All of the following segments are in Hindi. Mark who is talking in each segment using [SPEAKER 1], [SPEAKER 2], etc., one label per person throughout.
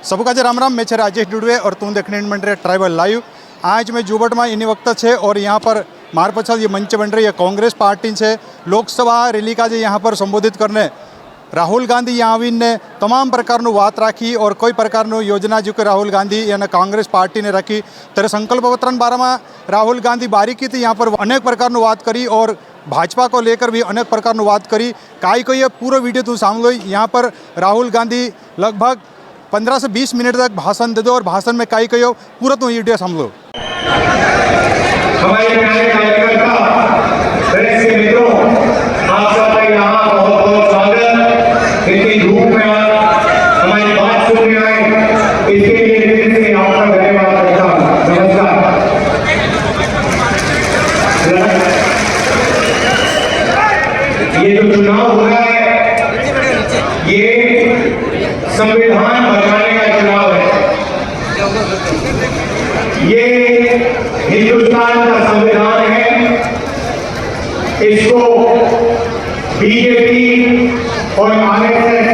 [SPEAKER 1] सबका जे राम राम। मैं छे राजेश डुडवे और तुम देखने मंडरे ट्राइबल लाइव। आज मैं जुबट में इन्हीं वक्त है और यहाँ पर मार पछाड़ ये मंच बन रही है कांग्रेस पार्टी से लोकसभा रैली का जे यहाँ पर संबोधित करने राहुल गांधी यहाँ आवीने तमाम प्रकार बात राखी और कोई प्रकार योजना जो कि राहुल गांधी यानी कांग्रेस पार्टी ने रखी तेरे संकल्प पत्र बारे में राहुल गांधी बारीकी थी यहाँ पर अनेक प्रकार बात करी और भाजपा को लेकर भी अनेक प्रकार बात करी। काई को ये पूरा वीडियो तू सामने लो। यहाँ पर राहुल गांधी लगभग 15 से 20 मिनट तक भाषण दे दो और भाषण में काई कहो पूरा तो वीडियो सामने लो।
[SPEAKER 2] हमारे कार्यकर्ता प्रेस के मित्रों, आप सबका यहाँ बहुत बहुत स्वागत। इतनी धूप में हमारी बात सुनने आए इसके लिए दिल से आपका धन्यवाद करता हूँ। नमस्कार। ये जो चुनाव हो रहा है ये संविधान बचाने का चुनाव है। ये हिंदुस्तान का संविधान है। इसको बीजेपी और आरएसएस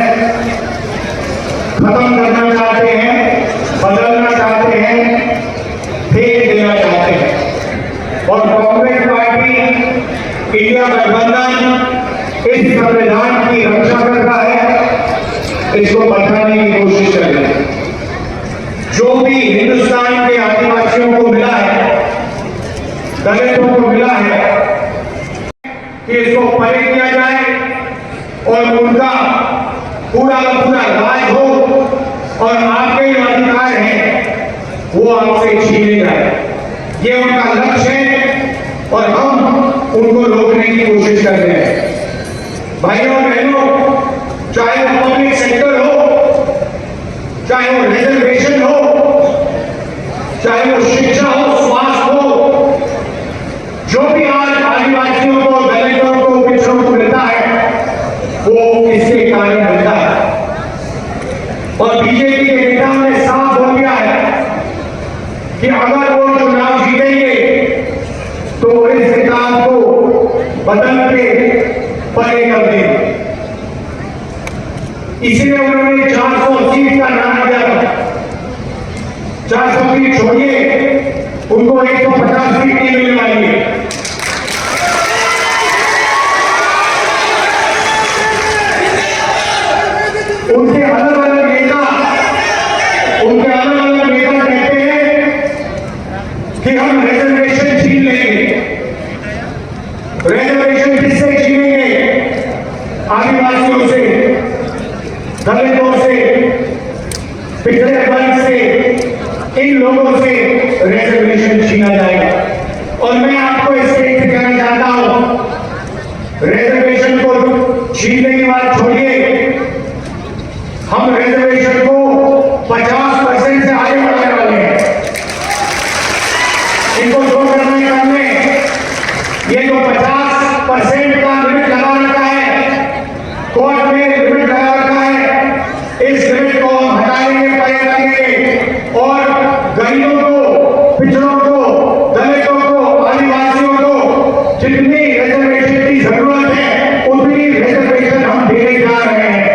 [SPEAKER 2] खत्म करना चाहते हैं, बदलना चाहते हैं, फेंक देना चाहते हैं। और कांग्रेस पार्टी इंडिया गठबंधन इस संविधान की रक्षा कर रहा है, इसको बचाने की कोशिश कर रहे हैं। जो भी हिंदुस्तान के आदिवासियों को मिला है, दलितों को मिला है कि इसको परे किया जाए और उनका पूरा का पूरा राज हो और आपके जो अधिकार हैं वो आपसे छीने जाए, ये उनका लक्ष्य है और हम उनको रोकने की कोशिश कर रहे हैं। भाइयों और बहनों, चाहे वो पब्लिक सेक्टर हो, चाहे वो रिजर्वेशन हो, चाहे वो शिक्षा हो, स्वास्थ्य हो, जो भी आज आदिवासियों को, दलितों को, पिछड़ों को मिलता है वो इसके कारण मिलता है। और बीजेपी के नेताओं ने साफ बोल दिया है कि अगर वो चुनाव जीतेंगे तो इस किताब को बदल के परे कर देंगे। इसलिए उन्होंने 400 सीट का नारा दिया था। 400 सीट छोड़िए, उनको 150 सीट नहीं मिलने वाली है। उनके अलग अलग नेता कहते हैं कि हम रिजर्वेशन छीन लेंगे। रिजर्वेशन किससे छीनेंगे? आदिवासियों से, दलितों से, पिछड़े वर्ग से, इन लोगों से रिजर्वेशन छीना जाएगा। और मैं आपको इसके कहना चाहता हूं, रिजर्वेशन को छीनने की बात छोड़िए, हम रिजर्वेशन को 50% से आगे बढ़ाने वाले हैं। इनको जो करना है कर लें। ये जो 50% का लिमिट लगा रखा है, कोर्ट में लिमिट लगा रखा है, इस लिमिट को हम हटाएंगे, परे करेंगे और गरीबों को, पिछड़ों को, दलितों को, आदिवासियों को जितनी रिजर्वेशन की जरूरत है उतनी रिजर्वेशन हम देने जा रहे हैं।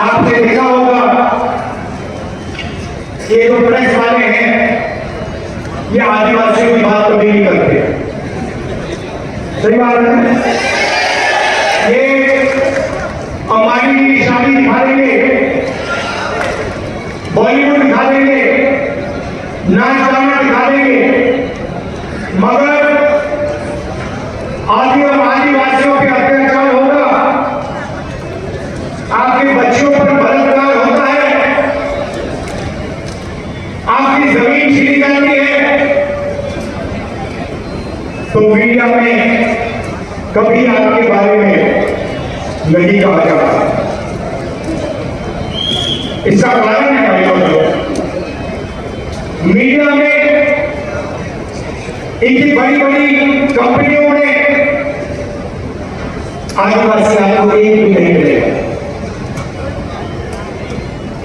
[SPEAKER 2] आपने देखा होगा ये जो प्रेस वाले हैं ये आदिवासियों की बात कभी नहीं करते। सही बात है। ये अंबानी की शादी दिखा देंगे, बॉलीवुड दिखा देंगे, नाच गाना दिखा देंगे, मगर आदिवासियों पे अत्याचार होगा, आपके बच्चों पर बलात्कार होता है, आपकी जमीन छीनी जाती है, तो मीडिया में कभी आपके बारे में नहीं कहा जाता। इसका कारण है भाइयों, मीडिया में इनकी बड़ी बड़ी कंपनियों में आदिवासी आपको एक भी नहीं मिलेगा।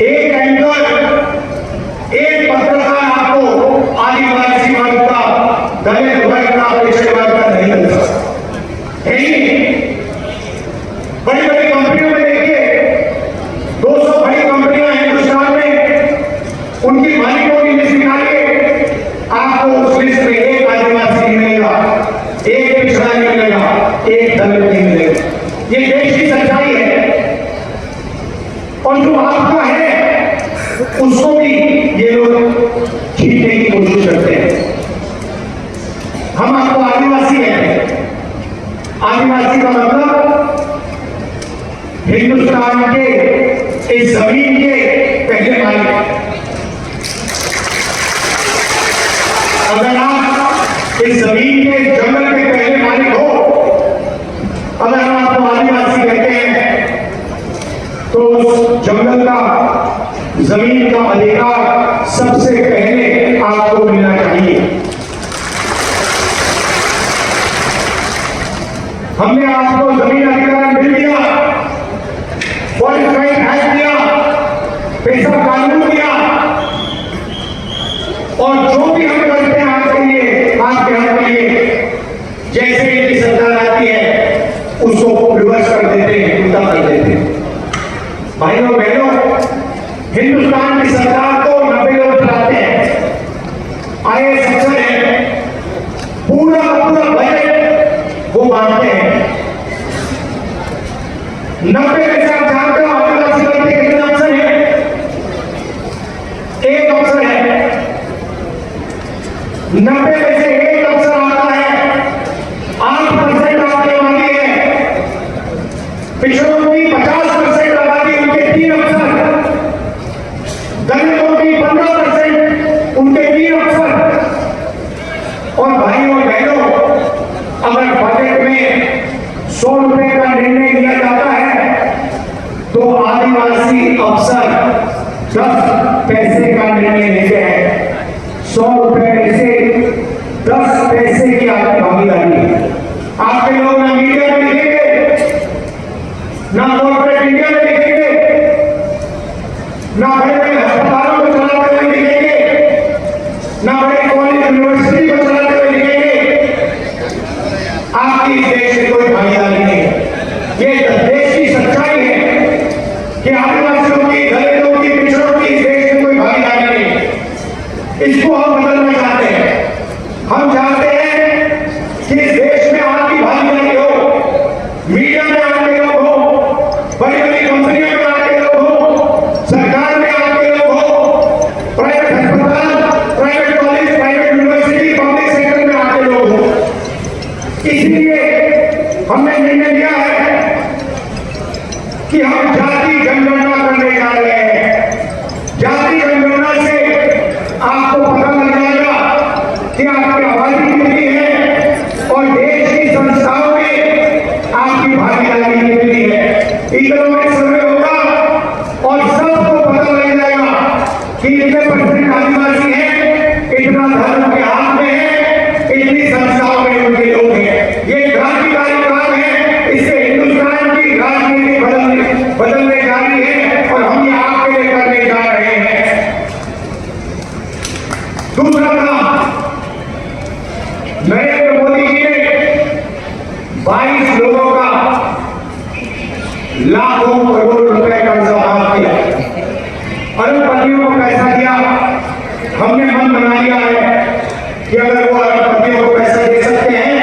[SPEAKER 2] एक एंकर, एक पत्रकार आपको आदिवासी वर्ग का, दलित वर्ग का, पिछड़े वर्ग का नहीं मिलता। मिलेगा। ये देश की सच्चाई है। और जो आपका है उसको भी ये लोग छीनने की कोशिश करते हैं। हम आपको आदिवासी कहते हैं। आदिवासी का मतलब हिंदुस्तान के इस जमीन के पहले मालिक। अगर आप इस जमीन के जंगल के पहले मालिक हो, अगर हम आपको आदिवासी कहते हैं, तो उस जंगल का, जमीन का अधिकार सबसे पहले आपको मिलना चाहिए। हमने आपको जमीन अधिकार मिल दिया, फॉरेस्ट राइट एक्ट दिया, पैसा कानून दिया, और जो भी हम करते हैं आपके लिए, आपके हक के लिए, जैसे इनकी सरकार आती है उसको रिवर्स कर देते हैं, उल्टा कर देते हैं। भाइयों बहनों, हिंदुस्तान की सरकार को 90 लोग चलाते हैं, IAS अफसर है, पूरा बजट वो बांटते हैं। 90 में से आप जानते हो आदिवासी वर्ग के कितने अफसर हैं? एक अफसर है। 90 में से एक अफसर आता है, 8% आपकी आबादी है। पिछड़ों की 50% आबादी, उनके 3 अफसर। दलितों की 15%, उनके 3 अफसर। और भाइयों और बहनों, अगर बजट में 100 रुपए का निर्णय लिया जाता है तो आदिवासी अफसर 10 पैसे का निर्णय लेते हैं। 100 रुपए में से 10 पैसे की आपकी भागीदारी। आपके लोग ना मीडिया में लिखेंगे, ना कॉर्पोरेट इंडिया में लिखेंगे, ना बड़े बड़े अस्पतालों को चलाते हुए लिखेंगे, ना बड़े कॉलेज यूनिवर्सिटी को चलाते हुए लिखेंगे। आपकी इस देश से कोई भागीदारी नहीं। ये देश की सच्चाई है कि आदिवासियों की, दलितों की, पिछड़ों की इस देश में कोई भागीदारी नहीं। इसको हम बदलना चाहते हैं। हम चाहते हैं कि इस देश में आपकी भागीदारी हो, मीडिया में आपके लोग हो, बड़ी बड़ी कंपनियों में आपके लोग हो, सरकार में आपके लोग हो, प्राइवेट अस्पताल, private college, private university, public sector में आपके लोग हो। इसलिए हमने निर्णय लिया है कि हम जाति जनगणना करने जा रहे हैं। जाति जनगणना से आपको पता लग जाएगा कि आपकी आबादी कितनी है और देश की संस्थाओं में आपकी भागीदारी कितनी है। इकोनॉमिक सर्वे होगा और सबको पता लग जाएगा कि इतने % आदिवासी हैं, इतना धर्म के हाथ में है, इतनी संस्थाओं में उनके लोग हैं। ये क्रांतिकारी काम है। इससे हिंदुस्तान की राजनीति बदलने जा रही है और हम ये आपके लिए करने जा रहे हैं। दूसरा काम, नरेंद्र मोदी जी ने 22 लोगों का लाखों करोड़ रुपए कर्जा माफ किया, अरबपतियों को पैसा दिया। हमने मन बना लिया है कि अगर वो अरबपतियों को पैसा दे सकते हैं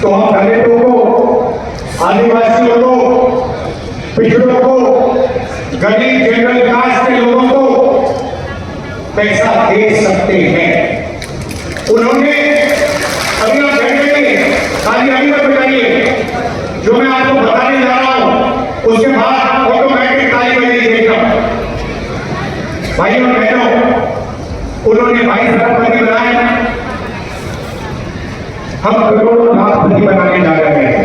[SPEAKER 2] तो हम दलितों को, आदिवासियों को, पिछड़ों को, गरीब जनरल कास्ट के लोगों को पैसा दे सकते हैं। उन्होंने अभी आप बैठेंगे, खाली अभी तक बताइए, जो मैं आपको बताने जा रहा हूं उसके बाद ऑटोमेटिक ताली बजेगी देखना। भाइयों और बहनों, उन्होंने 22 अरबपति बनाए, हम करोड़ों लाखपति बनाने जा रहे हैं।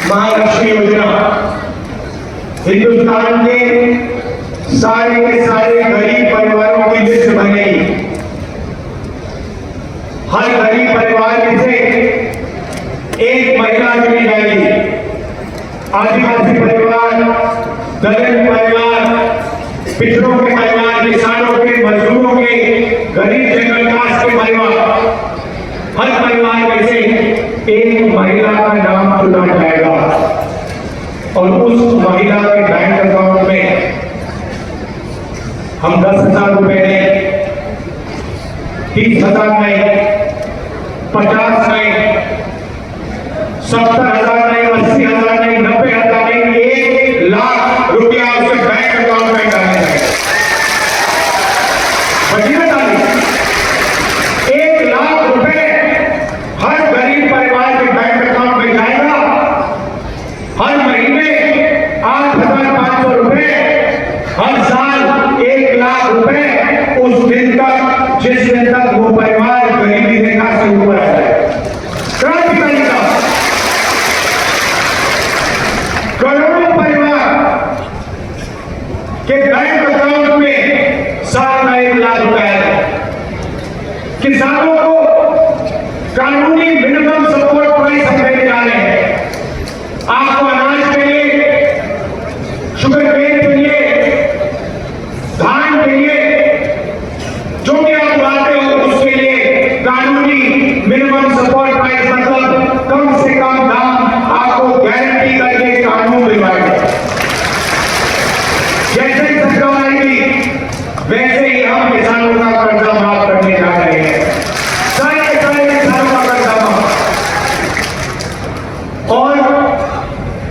[SPEAKER 2] महालक्ष्मी योजना हिंदुस्तान के सारे गरीब परिवारों की लिस्ट बनेगी। हर गरीब परिवार में से एक महिला चुनी जाएगी। आदिवासी परिवार, दलित परिवार, पिछड़ों के परिवार, किसानों के, मजदूरों के, गरीब जनरल कास्ट के परिवार, हर परिवार में से एक महिला का नाम चुना जाएगा और उस महिला के बैंक अकाउंट में हम 10,000 रुपए दें, 30,000 नहीं, 50 नहीं, 70,000 नहीं, 80,000 नहीं, 90,000 नहीं, 1 लाख रुपया उसके बैंक अकाउंट में डालना चाहिए। बची ताली 1 लाख रुपए हर गरीब परिवार के बैंक अकाउंट में जाएगा। हर महीने 8,500 रुपए, हर साल 1 लाख रुपए, उस दिन तक जिस दिन तक वो परिवार गरीबी रेखा से ऊपर आ जाए। क्रांतिकारी का करोड़ों परिवार के बैंक अकाउंट में साल का 1 लाख रुपए है। किसानों को कानूनी मिनिमम सपोर्ट प्राइस हम देने जा रहे हैं। आपको अनाज के लिए, शुगर केन के लिए, धान के लिए, जो भी आप लाते हो उसके लिए कानूनी मिनिमम सपोर्ट प्राइस मतलब कम से कम दाम आपको गारंटी करके कानून दिलवाएंगे। जैसे ही सरकार आएगी वैसे ही हम किसानों का कर्जा माफ करने जा रहे हैं। सारे किसानों का कर्जा माफ। और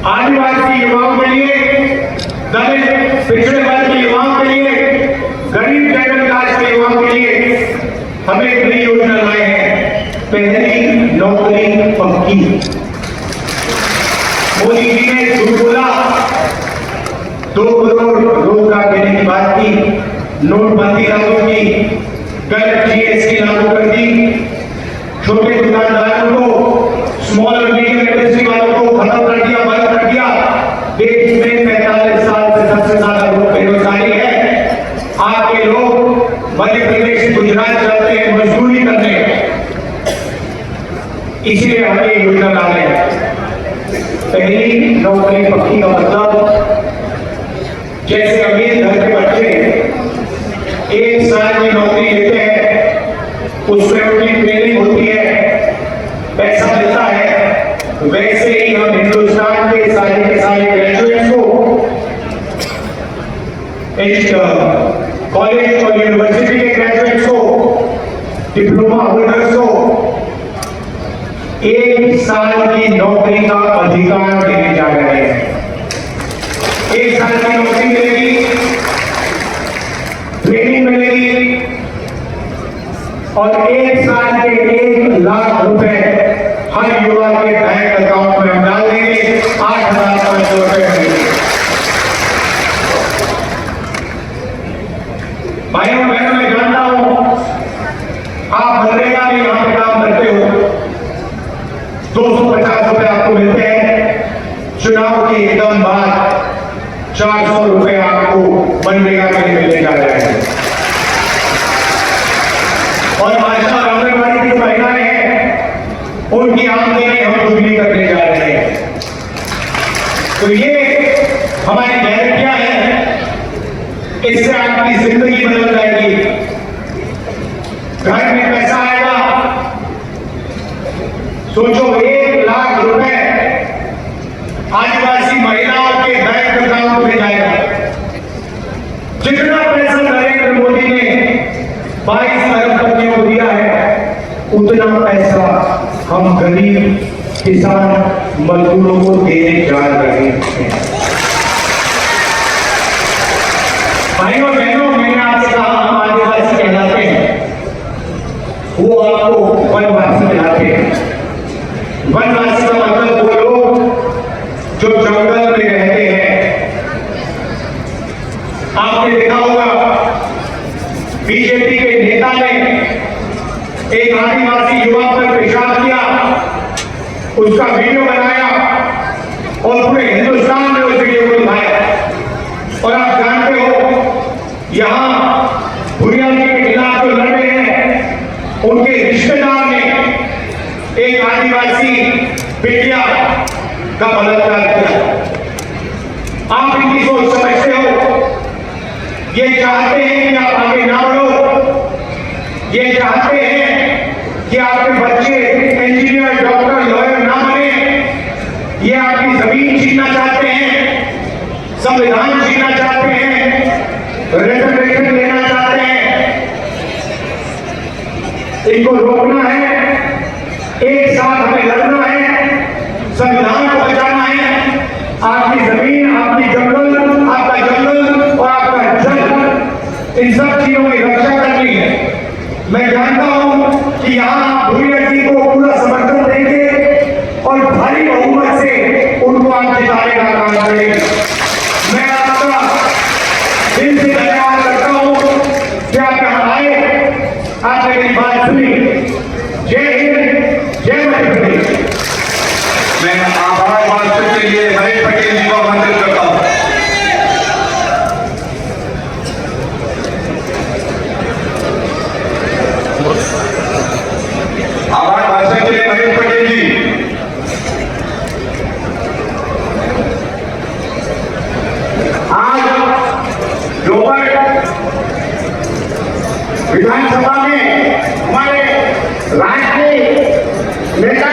[SPEAKER 2] आदिवासी युवाओं के लिए, दलित पिछड़े वर्ग के युवाओं के लिए, गरीब जनरल कास्ट के युवाओं के लिए हम एक नई योजना लाए हैं, पहली नौकरी पक्की। मोदी जी ने शुरू बोला, 2 करोड़ रोजगार देने की बात की, नोटबंदी लागू की, कल जीएसटी लागू कर दी, छोटे दुकानदारों को, स्मॉल और मीडियम इंडस्ट्री वालों को खत्म कर दिया, बंद कर दिया। देश में 45 साल से सबसे ज्यादा लोग बेरोजगारी है। आपके लोग मध्य प्रदेश, गुजरात जाते हैं मजदूरी करने, इसलिए हमने ये योजना डाले हैं। पहली नौकरी पक्की का मतलब, जैसे अमीर घर के बच्चे 1 साल की नौकरी लेते हैं, उसमें उनकी ट्रेनिंग होती है, पैसा मिलता है, वैसे ही हम हिंदुस्तान के सारे ग्रेजुएट्स को, एक कॉलेज और यूनिवर्सिटी के ग्रेजुएट्स को, डिप्लोमा होल्डर्स को 1 साल की नौकरी का अधिकार देने जा रहे हैं। 1 साल की नौकरी मिलेगी, ट्रेनिंग मिलेगी और 1 साल के 1 लाख रुपए हर युवा के बैंक अकाउंट में हम डाल देंगे। 8,500 रुपए मिलेंगे। भाइयों बहनों, मैं जानता हूं आप मनरेगा में यहां पे काम करते हो, 250 रुपए आपको मिलते हैं। चुनाव के एकदम बाद 400 रुपए आपको मनरेगा के लिए मिलने जा रहे हैं। और भाजपा और आंगनबाड़ी की जो महिलाएं हैं, उनकी आमदनी हम दुगनी करने जा रहे हैं। तो ये हमारी गारंटियां हैं, इससे आपकी जिंदगी बदल जाएगी। घर में पैसा आएगा, सोचो 1 लाख रुपए आदिवासी महिलाओं के बैंक अकाउंट में जाएगा। जितना पैसा नरेंद्र मोदी ने 22 अरबपतियों को दिया है, उतना पैसा हम गरीब किसान मजदूरों को देने जा रहे हैं। भाइयों बहनों, मैंने आपसे कहा हम आदिवासी कहलाते हैं, वो आपको वनवासी कहलाते हैं। वनवासी का मतलब वो लोग जो जंगल में रहते हैं। आपने देखा होगा बीजेपी के नेता ने एक आदिवासी युवा पर पेशाब किया, उसका वीडियो बनाया और पूरे हिंदुस्तान में उस वीडियो को दिखाया। और आप जानते हो यहां भुरिया जी के खिलाफ जो लड़ रहे हैं, उनके रिश्तेदार ने एक आदिवासी बेटिया का बलात्कार किया। आप इनकी सोच समझते हो? ये चाहते हैं कि आप आगे ना बढ़ो, ये चाहते हैं कि आपके बच्चे इंजीनियर, डॉक्टर, लॉयर ना बने, ये आपकी जमीन छीनना चाहते हैं, संविधान छीनना चाहते हैं, रिजर्वेशन लेना चाहते हैं। इनको रोकना है हमें लड़ना है, संविधान को बचाना है। आपकी जमीन, आपकी जंगल, आपका जंगल और आपका जल, इन सब चीजों की रक्षा करनी है। मैं जानता हूं कि यहाँ भूरिया जी को पूरा समर्थन देंगे और भारी बहुमत से उनको आप जिताने का काम करेंगे। मैं आपका दिल से धन्यवाद करता हूं कि आप यहाँ आए, आपने मेरी बात सुनी। जय हिंद, जय मध्य प्रदेश।
[SPEAKER 3] मैं आभार भाषण के लिए महेश पटेल जी को आमंत्रित करता हूं। आभार भाषण के लिए महेश पटेल जी।
[SPEAKER 2] आज दोपहर विधानसभा में हमारे राष्ट्रीय नेता